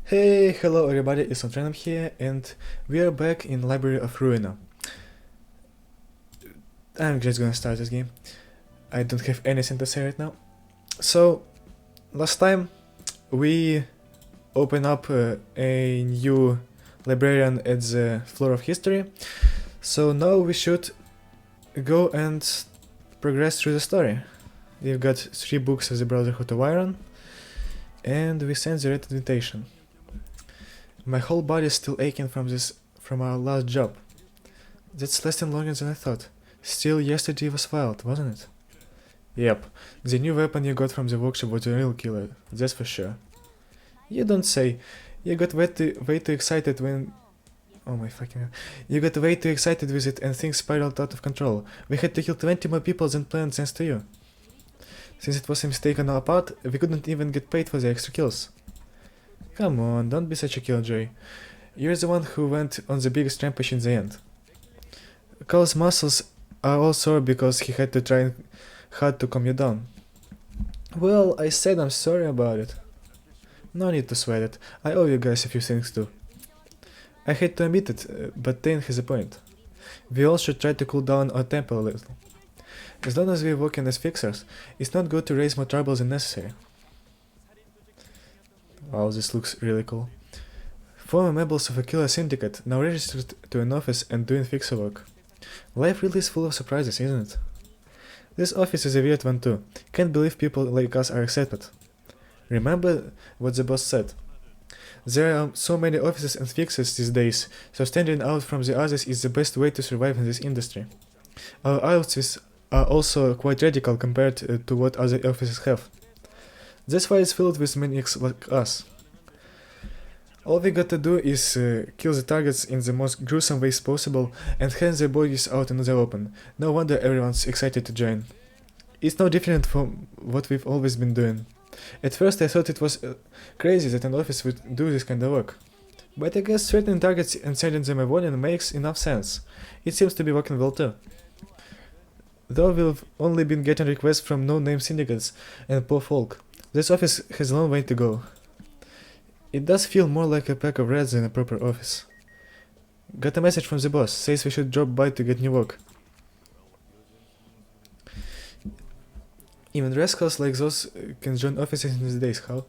Hey, hello everybody, it's Yesod here, and we are back in Library of Ruina. I'm just gonna start this game. I don't have anything to say right now. So, last time we opened up a new librarian at the floor of history, so now we should go and progress through the story. We've got 3 books of the Brotherhood of Iron, and we sent the red invitation. My whole body is still aching from our last job. That's lasting longer than I thought. Still, yesterday was wild, wasn't it? Yep, the new weapon you got from the workshop was a real killer, that's for sure. You don't say. You got way too excited when... Oh my fucking hell. You got way too excited with it and things spiraled out of control. We had to kill 20 more people than planned thanks to you. Since it was a mistake on our part, we couldn't even get paid for the extra kills. Come on, don't be such a killjoy. You're the one who went on the biggest rampage in the end. Cole's muscles are all sore because he had to try hard to calm you down. Well, I said I'm sorry about it. No need to sweat it. I owe you guys a few things too. I hate to admit it, but Tain has a point. We all should try to cool down our temper a little. As long as we're working as fixers, it's not good to raise more trouble than necessary. Wow, this looks really cool. Former members of a killer syndicate now registered to an office and doing fixer work. Life really is full of surprises, isn't it? This office is a weird one too. Can't believe people like us are accepted. Remember what the boss said. There are so many offices and fixers these days, so standing out from the others is the best way to survive in this industry. Our outfits are also quite radical compared to what other offices have. That's why it's filled with maniacs like us. All we gotta do is kill the targets in the most gruesome ways possible and hand their bodies out in the open. No wonder everyone's excited to join. It's no different from what we've always been doing. At first I thought it was crazy that an office would do this kind of work. But I guess threatening targets and sending them a warning makes enough sense. It seems to be working well too. Though we've only been getting requests from no-name syndicates and poor folk, this office has a long way to go. It does feel more like a pack of rats than a proper office. Got a message from the boss, says we should drop by to get new work. Even rascals like those can join offices in these days, how?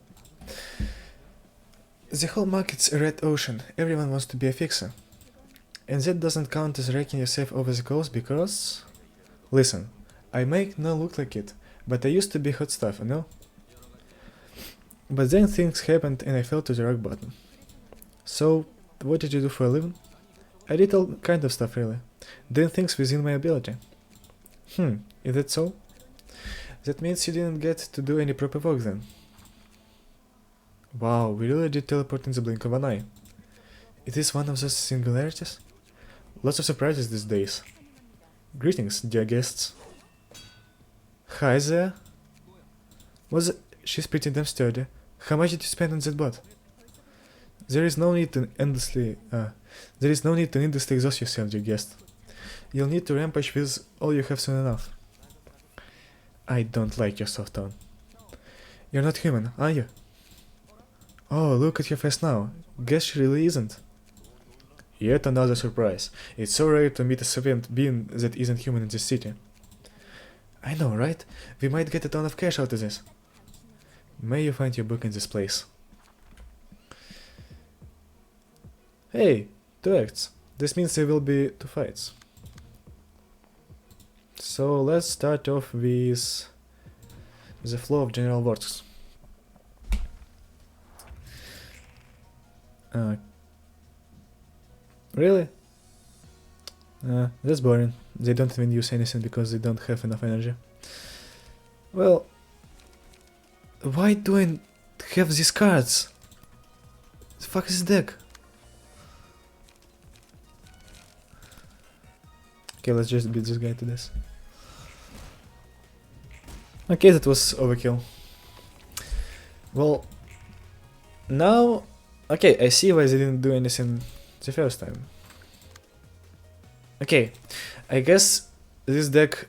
The whole market's a red ocean, everyone wants to be a fixer. And that doesn't count as wrecking yourself over the coals because... Listen, I make no look like it, but I used to be hot stuff, you know? But then things happened and I fell to the rock bottom. So, what did you do for a living? I did all kind of stuff really. Doing things within my ability. Is that so? That means you didn't get to do any proper work then. Wow, we really did teleport in the blink of an eye. Is this one of those singularities? Lots of surprises these days. Greetings, dear guests. Hi there. She's pretty damn sturdy. How much did you spend on that bot? There is no need to needlessly exhaust yourself, dear guest. You'll need to rampage with all you have soon enough. I don't like your soft tone. You're not human, are you? Oh, look at your face now. Guess she really isn't. Yet another surprise. It's so rare to meet a savant being that isn't human in this city. I know, right? We might get a ton of cash out of this. May you find your book in this place. Hey, 2 acts. This means there will be 2 fights. So let's start off with the flow of general works. Really? That's boring. They don't even use anything because they don't have enough energy. Well, why do I have these cards? The fuck is this deck? Okay, let's just beat this guy to this. Okay, that was overkill. Well, now... Okay, I see why they didn't do anything the first time. Okay, I guess this deck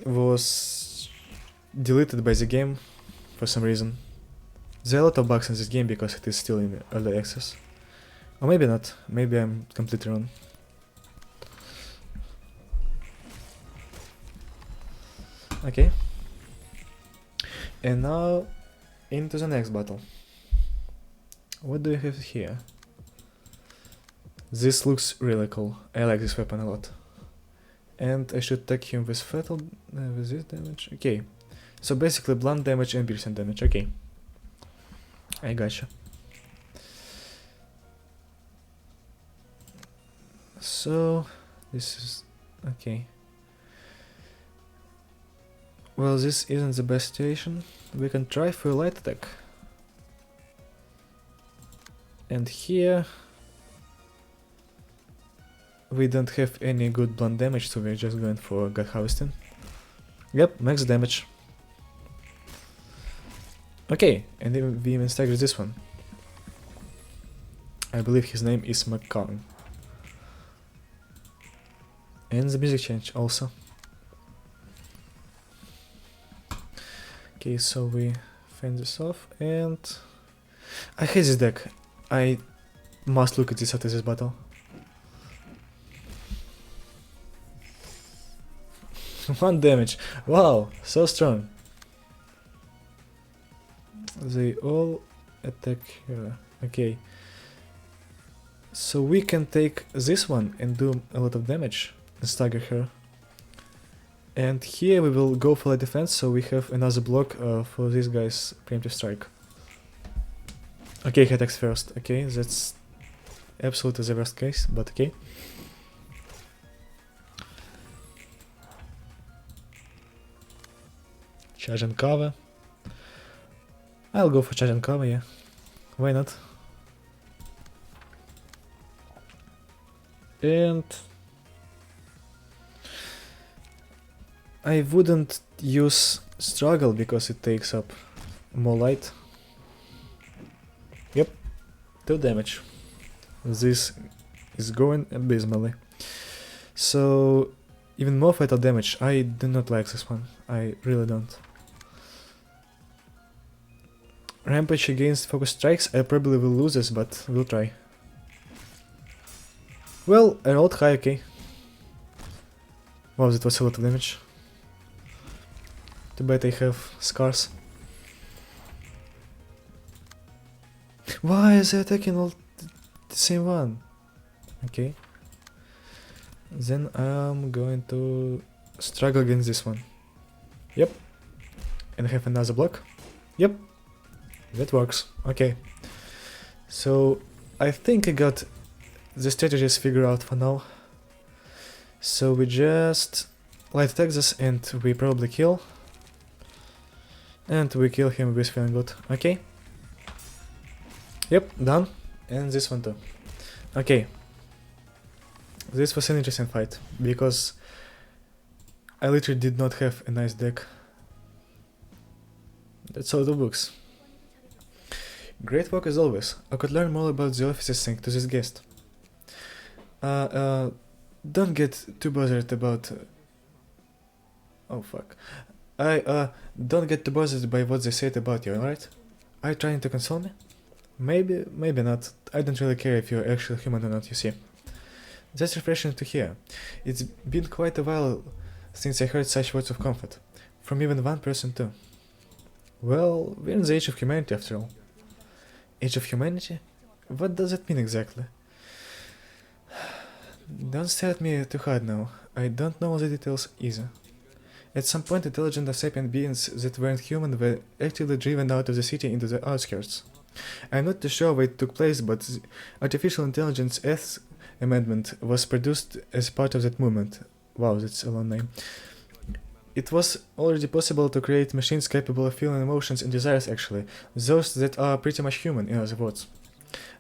was deleted by the game for some reason. There are a lot of bugs in this game because it is still in early access. Or maybe not, maybe I'm completely wrong. Okay. And now into the next battle. What do we have here? This looks really cool. I like this weapon a lot. And I should attack him with fatal with this damage. Okay. So basically blunt damage and piercing damage. Okay. I gotcha. So this is okay. Well, this isn't the best situation. We can try for a light attack. And here we don't have any good blunt damage, so we're just going for gut harvesting. Yep, max damage. Okay, and then we even stagger this one. I believe his name is McCown. And the music change also. Okay, so we fend this off, and I hate this deck. I must look at this after this battle. 1 damage. Wow, so strong. They all attack her. Okay. So we can take this one and do a lot of damage and stagger her. And here we will go for the defense, so we have another block for this guy's preemptive strike. Okay, he attacks first. Okay, that's absolutely the worst case, but okay. Charge and cover. I'll go for charge and cover, yeah. Why not? And I wouldn't use struggle because it takes up more light. Yep, 2 damage. This is going abysmally. So even more fatal damage. I do not like this one. I really don't. Rampage against focus strikes. I probably will lose this, but we'll try. Well, I rolled high, okay. Wow, that was a lot of damage. Too bad I have scars. Why is he attacking all the same one? Okay. Then I'm going to struggle against this one. Yep. And I have another block. Yep. That works. Okay. So I think I got the strategies figured out for now. So we just light attack this and we probably kill. And we kill him with feeling good. Okay. Yep, done. And this one too. Okay. This was an interesting fight, because I literally did not have a nice deck. That's all the books. Great work as always. I could learn more about the office's thing to this guest. Don't get too bothered about... oh fuck. Don't get too bothered by what they said about you, alright? Are you trying to console me? Maybe, maybe not. I don't really care if you're actually human or not, you see. That's refreshing to hear. It's been quite a while since I heard such words of comfort. From even one person too. Well, we're in the age of humanity after all. Age of humanity? What does it mean exactly? Don't stare at me too hard now. I don't know all the details either. At some point, intelligent or sapient beings that weren't human were actively driven out of the city into the outskirts. I'm not too sure where it took place, but the Artificial Intelligence Ethics Amendment was produced as part of that movement. Wow, that's a long name. It was already possible to create machines capable of feeling emotions and desires actually, those that are pretty much human, in other words.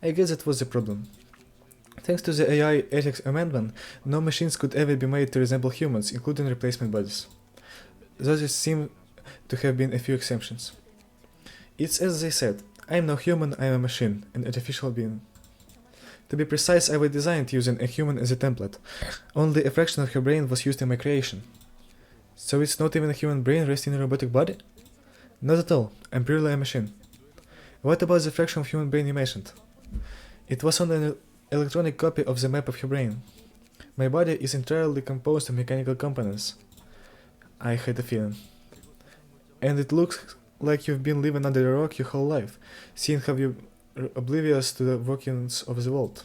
I guess that was the problem. Thanks to the AI Ethics Amendment, no machines could ever be made to resemble humans, including replacement bodies. Though there seem to have been a few exceptions. It's as they said, I am no human, I am a machine, an artificial being. To be precise, I was designed using a human as a template. Only a fraction of her brain was used in my creation. So it's not even a human brain resting in a robotic body? Not at all, I'm purely a machine. What about the fraction of human brain you mentioned? It was on an electronic copy of the map of your brain. My body is entirely composed of mechanical components. I had a feeling. And it looks like you've been living under a rock your whole life, seeing how you're oblivious to the workings of the world.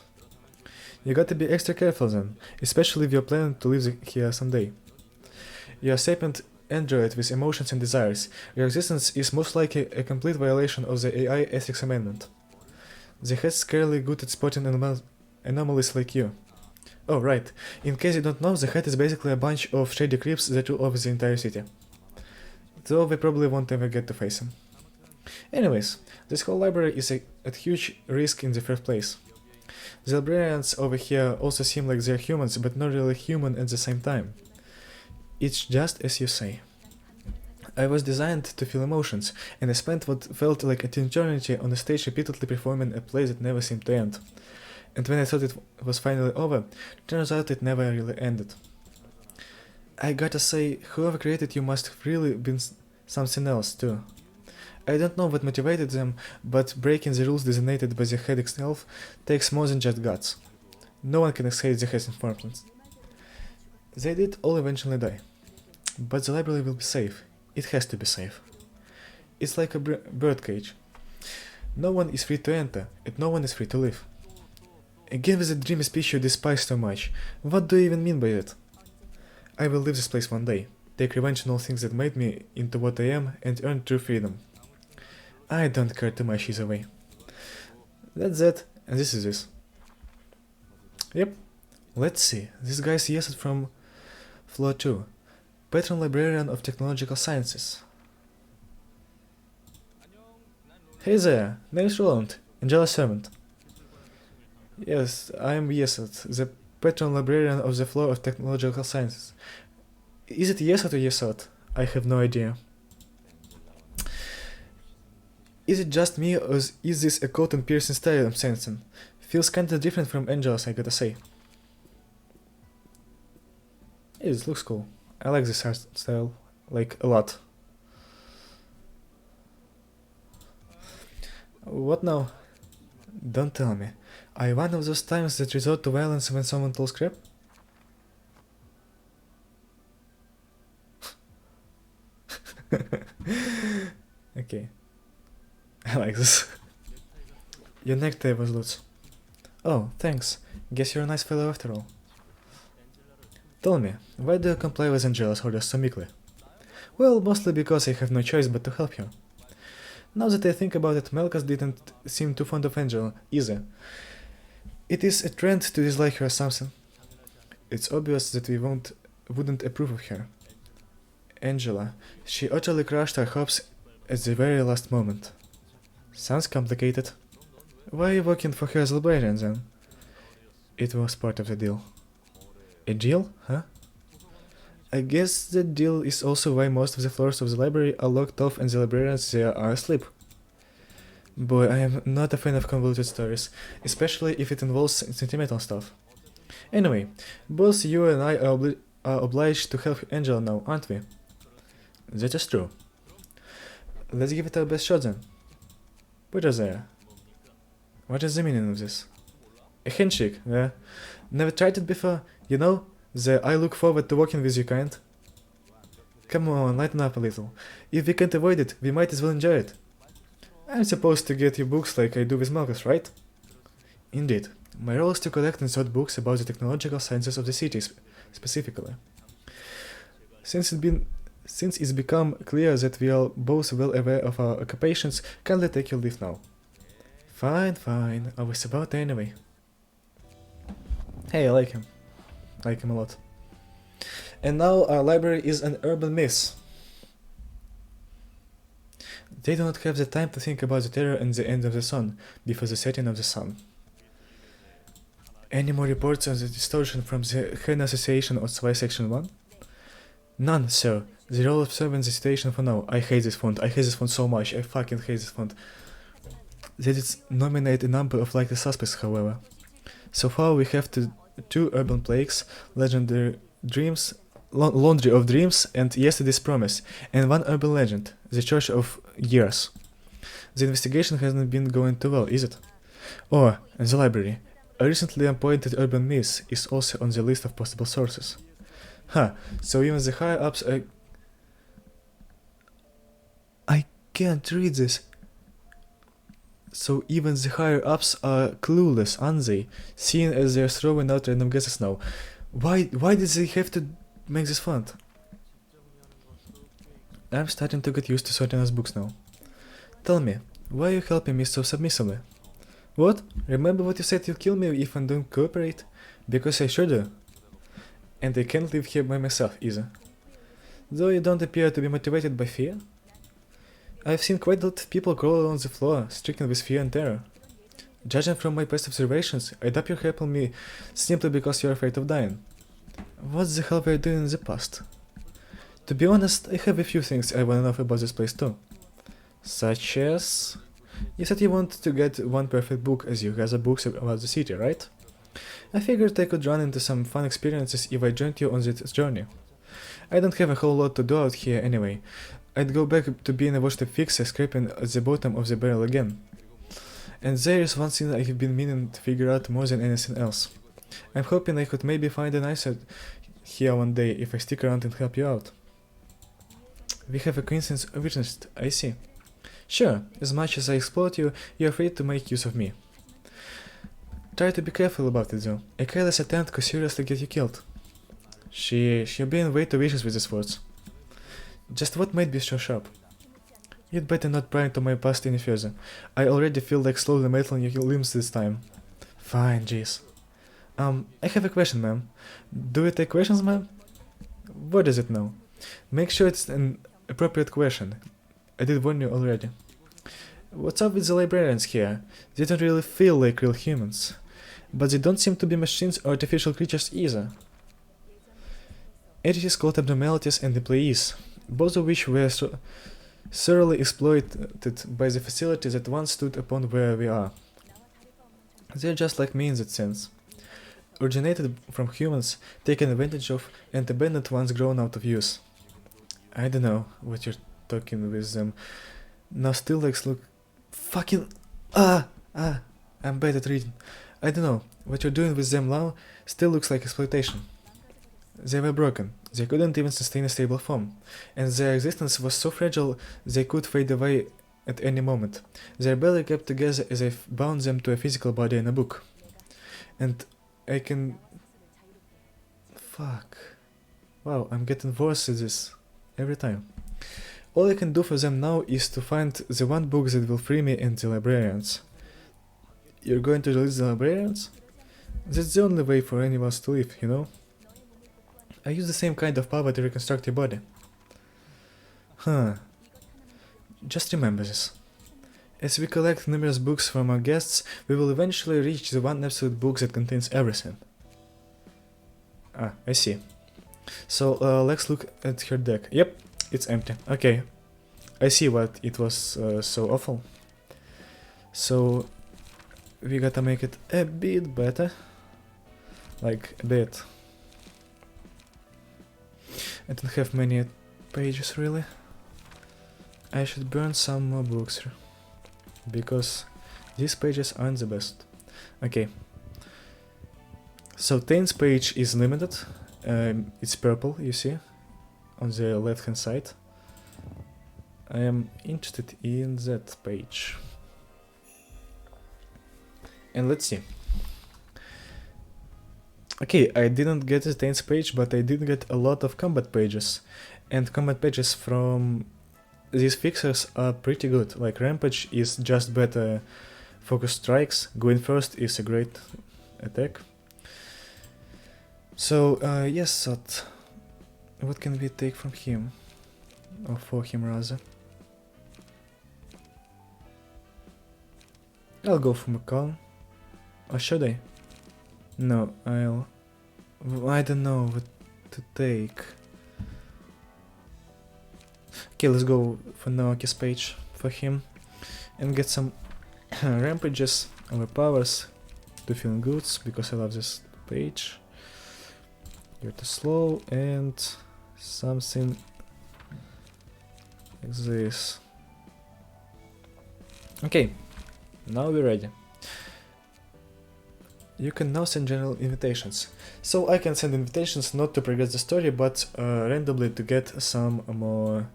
You gotta be extra careful then, especially if you're planning to live here someday. You're a sapient android with emotions and desires. Your existence is most likely a complete violation of the AI Ethics Amendment. The head's scarily good at spotting anomalies like you. Oh, right. In case you don't know, the head is basically a bunch of shady creeps that rule over the entire city. Though we probably won't ever get to face him. Anyways, this whole library is at huge risk in the first place. The librarians over here also seem like they're humans, but not really human at the same time. It's just as you say. I was designed to feel emotions, and I spent what felt like an eternity on the stage repeatedly performing a play that never seemed to end. And when I thought it was finally over, turns out it never really ended. I gotta say, whoever created you must have really been something else too. I don't know what motivated them, but breaking the rules designated by the head itself takes more than just guts. No one can escape the head's enforcement. They did all eventually die. But the library will be safe. It has to be safe. It's like a birdcage. No one is free to enter, and no one is free to leave. Again with the dreamy speech you despise so much. What do you even mean by it? I will leave this place one day, take revenge on all things that made me into what I am, and earn true freedom. I don't care too much either way. That's it, and this is this. Yep. Let's see, this guy's Yesod from Floor 2. Patron Librarian of Technological Sciences. Hey there, name's Roland, Angela's servant. Yes, I am Yesod, the Patron Librarian of the Floor of Technological Sciences. Is it Yesod or Yesod? I have no idea. Is it just me, or is this a cold and piercing style I'm sensing? Feels kinda different from Angela's, I gotta say. Yeah, this looks cool. I like this art style, like, a lot. What now? Don't tell me. Are you one of those times that resort to violence when someone tells crap? Okay. I like this. Your necktie was loose. Oh, thanks. Guess you're a nice fellow after all. Tell me, why do you comply with Angela's orders so meekly? Well, mostly because I have no choice but to help you. Now that I think about it, Melkas didn't seem too fond of Angela, either. It is a trend to dislike her or something. It's obvious that we wouldn't approve of her. Angela, she utterly crushed our hopes at the very last moment. Sounds complicated. Why are you working for her as librarian then? It was part of the deal. A deal, huh? I guess the deal is also why most of the floors of the library are locked off and the librarians there are asleep. Boy, I am not a fan of convoluted stories, especially if it involves sentimental stuff. Anyway, both you and I are obliged to help Angela now, aren't we? That is true. Let's give it our best shot then. Put us there. What is the meaning of this? A handshake, yeah? Never tried it before? You know, the I look forward to working with you kind. Come on, lighten up a little. If we can't avoid it, we might as well enjoy it. I'm supposed to get you books like I do with Marcus, right? Indeed. My role is to collect and sort books about the technological sciences of the city specifically. Since it's become clear that we are both well aware of our occupations, kindly take your leave now. Fine, I was about anyway. Hey, I like him. I like him a lot. And now our library is an urban myth. They do not have the time to think about the terror and the end of the sun, before the setting of the sun. Any more reports on the distortion from the Hen Association or Zwei Section 1? None, sir. They're all observing the situation for now. I hate this font. I hate this font so much. I fucking hate this font. They did nominate a number of likely suspects, however. So far we have two urban plagues, legendary dreams, Laundry of Dreams and Yesterday's Promise, and one urban legend, The Church of Years. The investigation hasn't been going too well, is it? Oh, and the library. A recently appointed urban myth is also on the list of possible sources. Huh, so even the higher ups are... I can't read this. So even the higher ups are clueless, aren't they? Seeing as they're throwing out random guesses now. Why did they have to make this font? I'm starting to get used to sorting as books now. Tell me, why are you helping me so submissively? What? Remember what you said you'll kill me if I don't cooperate? Because I sure do. And I can't live here by myself either. Though you don't appear to be motivated by fear. I've seen quite a lot of people crawl on the floor, stricken with fear and terror. Judging from my past observations, I doubt you're helping me simply because you're afraid of dying. What the hell were you doing in the past? To be honest, I have a few things I want to know about this place too. Such as... You said you wanted to get one perfect book as you gather books about the city, right? I figured I could run into some fun experiences if I joined you on this journey. I don't have a whole lot to do out here anyway. I'd go back to being a washed-up fixer scraping at the bottom of the barrel again. And there is one thing I've been meaning to figure out more than anything else. I'm hoping I could maybe find an answer here one day if I stick around and help you out. We have a coincidence of interest, I see. Sure, as much as I exploit you, you're afraid to make use of me. Try to be careful about it though. A careless attempt could seriously get you killed. You're being way too vicious with these words. Just what made me so sharp? You'd better not pry into my past any further. I already feel like slowly mantling your limbs this time. Fine, jeez. I have a question, ma'am. Do you take questions, ma'am? What is it now? Make sure it's an appropriate question. I did warn you already. What's up with the librarians here? They don't really feel like real humans. But they don't seem to be machines or artificial creatures either. Entities called abnormalities and employees, both of which were thoroughly exploited by the facility that once stood upon where we are. They're just like me in that sense. Originated from humans, taken advantage of, and abandoned once grown out of use. I don't know what you're talking with them. Now still like look... Fucking... I'm bad at reading. I don't know, what you're doing with them now still looks like exploitation. They were broken, they couldn't even sustain a stable form, and their existence was so fragile they could fade away at any moment. They are barely kept together as I bound them to a physical body in a book. And I can... Fuck. Wow, I'm getting worse at this every time. All I can do for them now is to find the one book that will free me and the librarians. You're going to release the librarians? That's the only way for any of us to live, you know? I use the same kind of power to reconstruct your body. Huh. Just remember this. As we collect numerous books from our guests, we will eventually reach the one absolute book that contains everything. I see. So, let's look at her deck. Yep, it's empty. Okay. I see what it was so awful. So, we gotta make it a bit better. Like, a bit. I don't have many pages really. I should burn some more books because these pages aren't the best. Okay. So Tain's page is limited. It's purple, you see, on the left hand side. I am interested in that page. And let's see. Okay, I didn't get the Tain's page, but I did get a lot of combat pages. And combat pages from these fixers are pretty good. Like Rampage is just better focus strikes. Going first is a great attack. So, Yesod. What can we take from him? Or for him rather. I'll go for McCall. Or should I? No, I don't know what to take. Okay, let's go for Naoki's page for him. And get some rampages, overpowers, to feeling goods, because I love this page. You're too slow, and something like this. Okay, now we're ready. You can now send general invitations. So I can send invitations not to progress the story, but randomly to get some more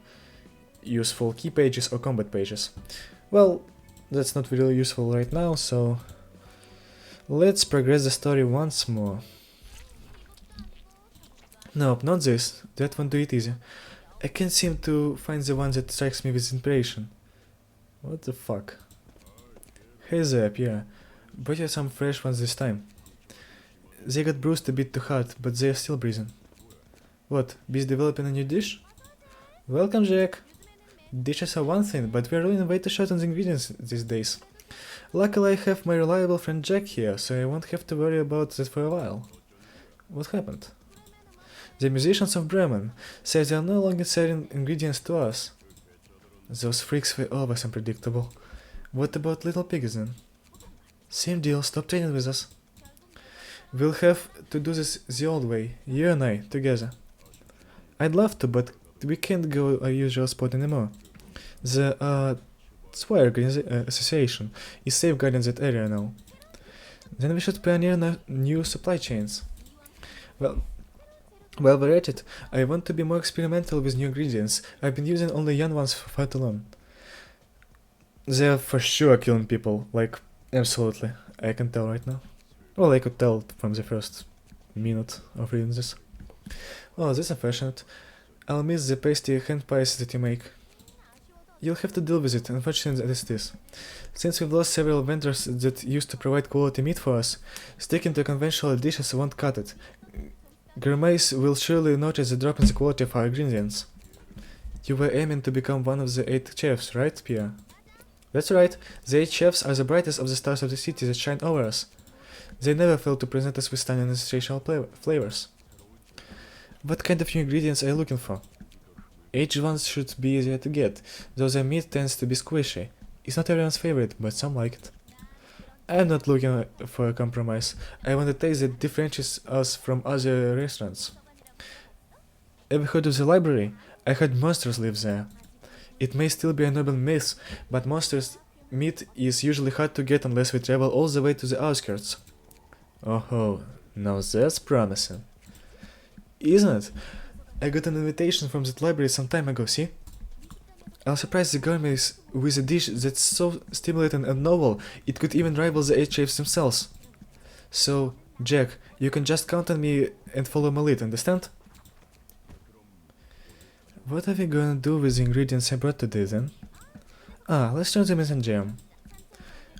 useful key pages or combat pages. Well, that's not really useful right now, so let's progress the story once more. Nope, not this. That won't do it easy. I can't seem to find the one that strikes me with inspiration. What the fuck? Hey Zep, yeah. Brought you some fresh ones this time. They got bruised a bit too hard, but they are still breathing. What, Bee's developing a new dish? Welcome, Jack! Dishes are one thing, but we're running way too short on the ingredients these days. Luckily I have my reliable friend Jack here, so I won't have to worry about that for a while. What happened? The musicians of Bremen say they are no longer selling ingredients to us. Those freaks were always unpredictable. What about little pigs then? Same deal, stop training with us. We'll have to do this the old way, you and I, together. I'd love to, but we can't go our usual spot anymore. The Swire Association is safeguarding that area now. Then we should pioneer new supply chains. Well, we're at it. I want to be more experimental with new ingredients. I've been using only young ones for far too long. They're for sure killing people, like, absolutely. I can tell right now. Well, I could tell from the first minute of reading this. Oh, that's unfortunate. I'll miss the pasty hand pies that you make. You'll have to deal with it, unfortunate as it is. Since we've lost several vendors that used to provide quality meat for us, sticking to conventional dishes won't cut it. Gourmets will surely notice the drop in the quality of our ingredients. You were aiming to become one of the 8 chefs, right, Pierre? That's right, the 8 chefs are the brightest of the stars of the city that shine over us. They never fail to present us with stunning and sensational flavors. What kind of new ingredients are you looking for? Aged ones should be easier to get, though their meat tends to be squishy. It's not everyone's favorite, but some like it. I'm not looking for a compromise. I want a taste that differentiates us from other restaurants. Ever heard of the library? I heard monsters live there. It may still be an urban myth, but monsters' meat is usually hard to get unless we travel all the way to the outskirts. Oh, now that's promising. Isn't it? I got an invitation from that library some time ago, see? I'll surprise the gourmets with a dish that's so stimulating and novel, it could even rival the 8 chefs themselves. So, Jack, you can just count on me and follow my lead, understand? What are we gonna do with the ingredients I brought today then? Let's turn them into jam.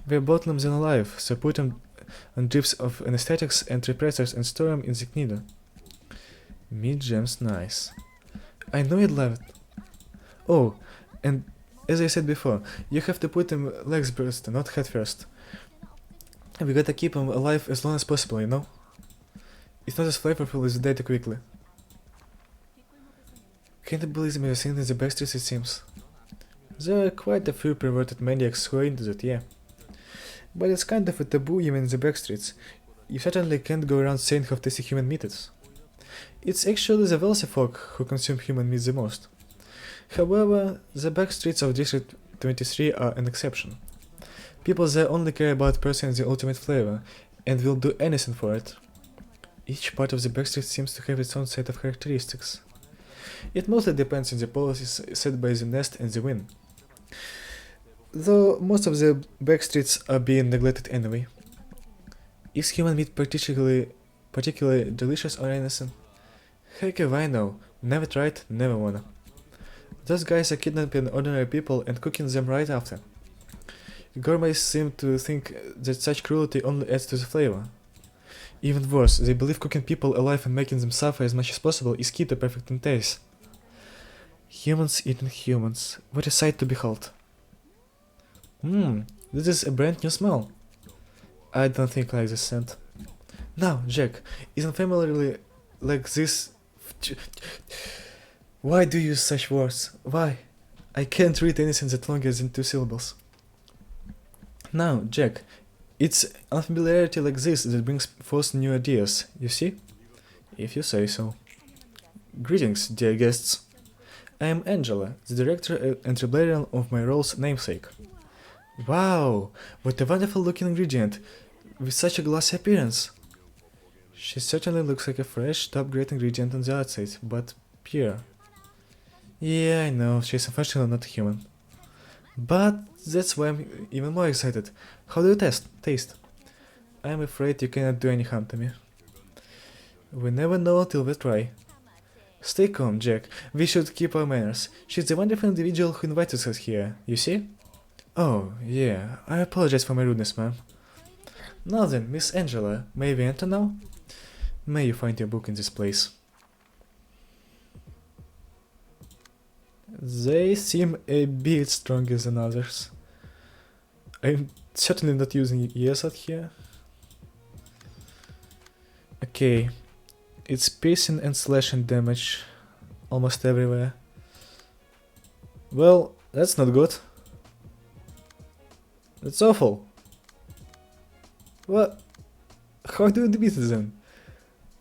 We're bottling them alive, so put them on drips of anesthetics and repressors and store them in the knitter. Meat jam's nice. I know you'd love it. Oh, and as I said before, you have to put them legs first, not head first. We gotta keep them alive as long as possible, you know? It's not as flavorful as they die too quickly. Can't believe we've seen in the backstreets, it seems. There are quite a few perverted maniacs who are into that, yeah. But it's kind of a taboo even in the backstreets. You certainly can't go around saying how tasty human meat is. It's actually the wealthy folk who consume human meat the most. However, the backstreets of District 23 are an exception. People there only care about pursuing the ultimate flavor, and will do anything for it. Each part of the backstreet seems to have its own set of characteristics. It mostly depends on the policies set by the Nest and the Win. Though most of the backstreets are being neglected anyway. Is human meat particularly delicious or anything? Heck if I know. Never tried, never wanna. Those guys are kidnapping ordinary people and cooking them right after. Gourmets seem to think that such cruelty only adds to the flavor. Even worse, they believe cooking people alive and making them suffer as much as possible is key to perfect taste. Humans eating humans. What a sight to behold. This is a brand new smell. I don't think I like this scent. Now, Jack, isn't familiarly like this... Why do you use such words? Why? I can't read anything that longer than 2 syllables. Now, Jack, it's unfamiliarity like this that brings forth new ideas, you see? If you say so. Greetings, dear guests. I am Angela, the director and librarian of my role's namesake. Wow, what a wonderful looking ingredient, with such a glossy appearance. She certainly looks like a fresh, top-grade ingredient on the outside, but pure. Yeah, I know, she's unfortunately not human. But that's why I'm even more excited. How do you taste? I'm afraid you cannot do any harm to me. We never know until we try. Stay calm, Jack. We should keep our manners. She's the wonderful individual who invited us here, you see? Oh, yeah. I apologize for my rudeness, ma'am. Now then, Miss Angela, may we enter now? May you find your book in this place. They seem a bit stronger than others. I'm certainly not using Yesod here. Okay. It's piercing and slashing damage almost everywhere. Well, that's not good. That's awful. What? How do you defeat it then?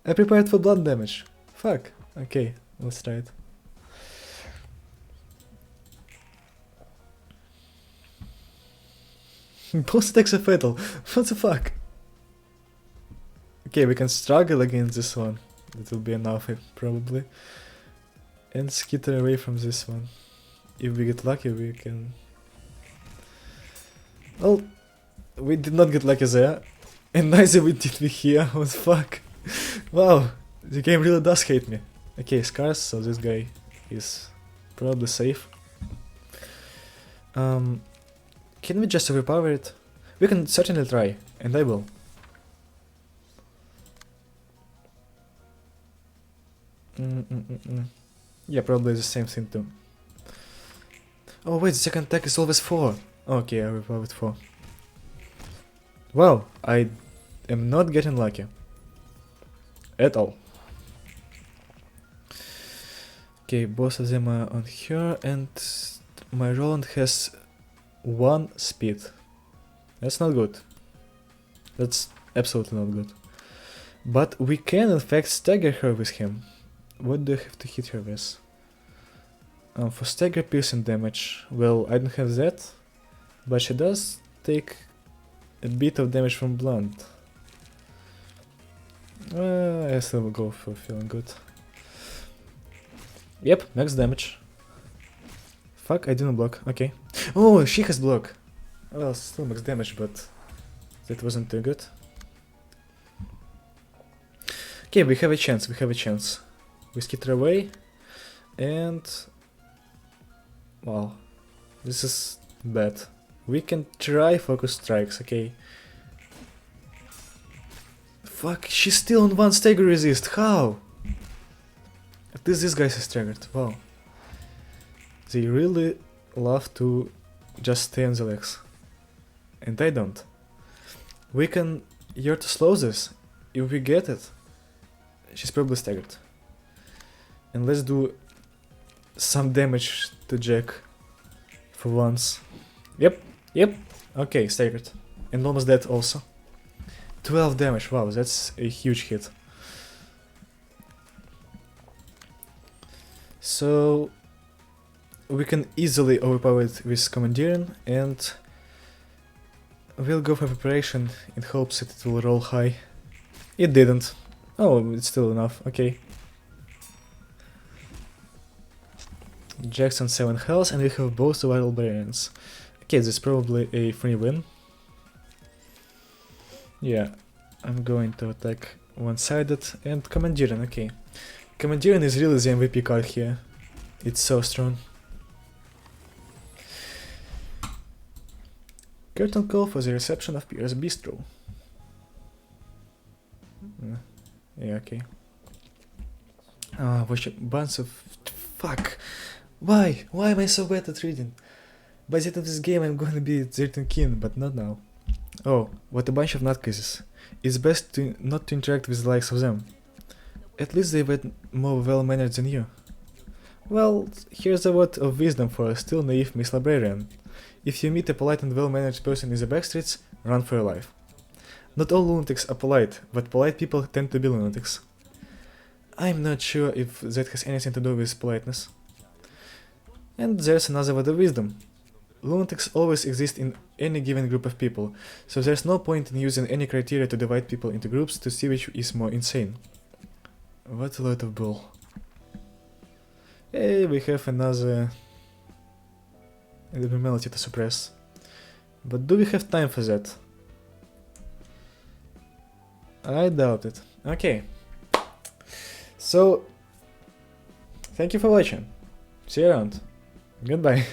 I prepared for blood damage. Fuck. Okay, let's try it. Both attacks are fatal. What the fuck? Okay, we can struggle against this one. That will be enough, probably. And skitter away from this one. If we get lucky, we can... Well, we did not get lucky there. And neither did we here. What the fuck? Wow, the game really does hate me. Okay, scars, so this guy is probably safe. Can we just overpower it? We can certainly try, and I will. Yeah, probably the same thing too. Oh wait, the second attack is always 4. Okay, I overpowered 4. Wow, I am not getting lucky. At all. Okay, both of them are on her, and my Roland has 1 speed. That's not good. That's absolutely not good. But we can in fact stagger her with him. What do I have to hit her with? For stagger piercing damage, well, I don't have that, but she does take a bit of damage from blunt. I still will go for feeling good. Yep, max damage. Fuck, I didn't block, okay. Oh, she has block. Well, still max damage, but that wasn't too good. Okay, we have a chance, We skitter away, and... Wow, this is bad. We can try focus strikes, okay. Fuck, she's still on 1 stagger resist, how? At least this guy is staggered, wow. They really love to just stay on the legs. And I don't. We can here to slow this. If we get it, she's probably staggered. And let's do some damage to Jack for once. Yep. Okay, staggered. And almost dead also. 12 damage, wow, that's a huge hit. So we can easily overpower it with commandeering, and we'll go for preparation in hopes that it will roll high. It didn't. Oh, it's still enough, okay. Jack's on 7 health, and we have both the vital barriers. Okay, this is probably a free win. Yeah, I'm going to attack one-sided and commandeering, okay. Commandeering is really the MVP card here. It's so strong. Curtain call for the reception of Pierre's Bistro. Yeah, okay. Watch a bunch of... Fuck! Why? Why am I so bad at reading? By the end of this game I'm gonna be 13 king, but not now. Oh, what a bunch of nutcases. It's best not to interact with the likes of them. At least they were more well-mannered than you. Well, here's a word of wisdom for a still naive Miss Librarian. If you meet a polite and well-mannered person in the backstreets, run for your life. Not all lunatics are polite, but polite people tend to be lunatics. I'm not sure if that has anything to do with politeness. And there's another word of wisdom. Lunatics always exist in any given group of people, so there's no point in using any criteria to divide people into groups to see which is more insane. What a lot of bull. Hey, we have another abnormality to suppress. But do we have time for that? I doubt it. Okay. So, thank you for watching. See you around. Goodbye.